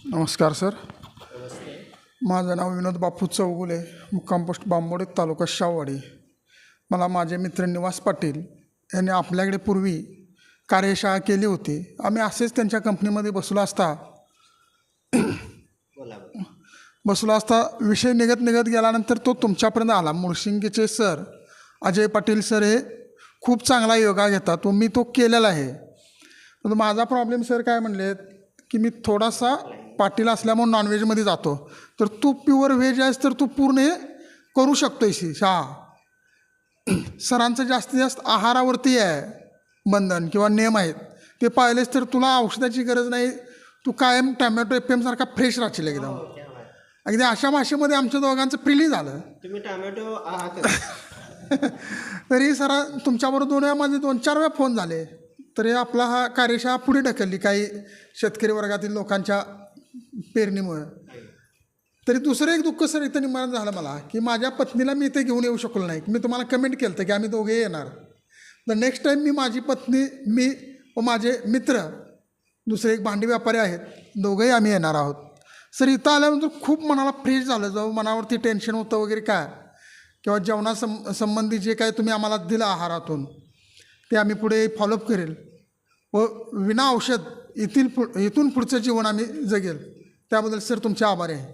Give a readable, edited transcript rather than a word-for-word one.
नमस्कार सर. माझं नाव विनोद बापू चौगुले, मुक्काम पोस्ट बांबोडे, तालुका शाहवाडी. मला माझे मित्र निवास पाटील यांनी आपल्याकडे पूर्वी कार्यशाळा केली होती. आम्ही असेच त्यांच्या कंपनीमध्ये बसलो असता विषय निघत गेल्यानंतर तो तुमच्यापर्यंत आला. मुळशिंगेचे सर अजय पाटील सर हे खूप चांगला योगा घेतात, मी तो केलेला आहे. तर माझा प्रॉब्लेम सर काय म्हणले की मी थोडासा पाटील असल्यामुळे नॉनव्हेजमध्ये जातो, तर तू प्युअर व्हेज आहेस तर तू पूर्ण हे करू शकतोयस. सरांचं जास्तीत जास्त आहारावरती आहे बंधन किंवा नियम आहेत, ते पाहिलेस तर तुला औषधाची गरज नाही. तू कायम टॅमॅटो एफएमसारखा फ्रेश राहशील एकदम. अगदी अशा भाषेमध्ये आमच्या दोघांचं फ्रीली झालं. तुम्ही टॅमॅटो आहात. तरी सर तुमच्याबरोबर 2 वेळा माझे 2-4 वेळा फोन झाले, तरी आपला हा कार्यशाळा पुढे ढकलली काही शेतकरी वर्गातील लोकांच्या पेरणीमुळे. तरी दुसरं एक दुःख सर इथं निर्माण झालं मला की माझ्या पत्नीला मी इथे घेऊन येऊ शकलो नाही. मी तुम्हाला कमेंट केलं होतं की आम्ही दोघे येणार. तर नेक्स्ट टाईम मी माझी पत्नी, मी व माझे मित्र दुसरे एक भांडी व्यापारी आहेत, दोघंही आम्ही येणार आहोत. सर इथं आल्यानंतर खूप मनाला फ्रेश झालं. जो मनावरती टेन्शन होतं वगैरे काय किंवा जेवणासंबंधी जे काय तुम्ही आम्हाला दिलं आहारातून, ते आम्ही पुढे फॉलोअप करेल व विना औषध इथून पुढचं जीवन आम्ही जगेल. त्याबद्दल सर तुमचे आभारी आहे.